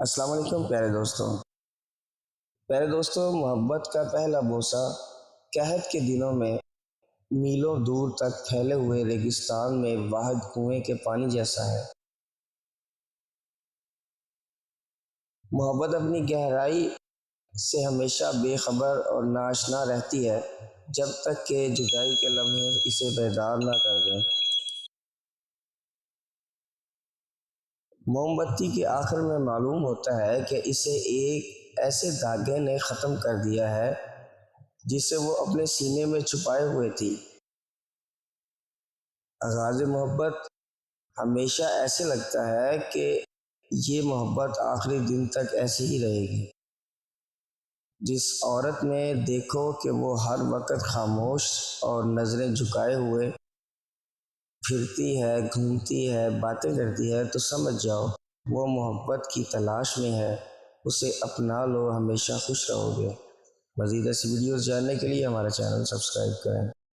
السلام علیکم پیارے دوستوں، محبت کا پہلا بوسہ قحط کے دنوں میں میلوں دور تک پھیلے ہوئے ریگستان میں واحد کنویں کے پانی جیسا ہے۔ محبت اپنی گہرائی سے ہمیشہ بے خبر اور ناآشنا رہتی ہے جب تک کہ جدائی کے لمحے اسے بیدار نہ کر دیں۔ موم بتی کے آخر میں معلوم ہوتا ہے کہ اسے ایک ایسے دھاگے نے ختم کر دیا ہے جسے وہ اپنے سینے میں چھپائے ہوئے تھی۔ آغاز محبت ہمیشہ ایسے لگتا ہے کہ یہ محبت آخری دن تک ایسی ہی رہے گی۔ جس عورت میں دیکھو کہ وہ ہر وقت خاموش اور نظریں جھکائے ہوئے پھرتی ہے، گھومتی ہے، باتیں کرتی ہے، تو سمجھ جاؤ وہ محبت کی تلاش میں ہے۔ اسے اپنا لو، ہمیشہ خوش رہو گے۔ مزید ایسی ویڈیوز جاننے کے لیے ہمارا چینل سبسکرائب کریں۔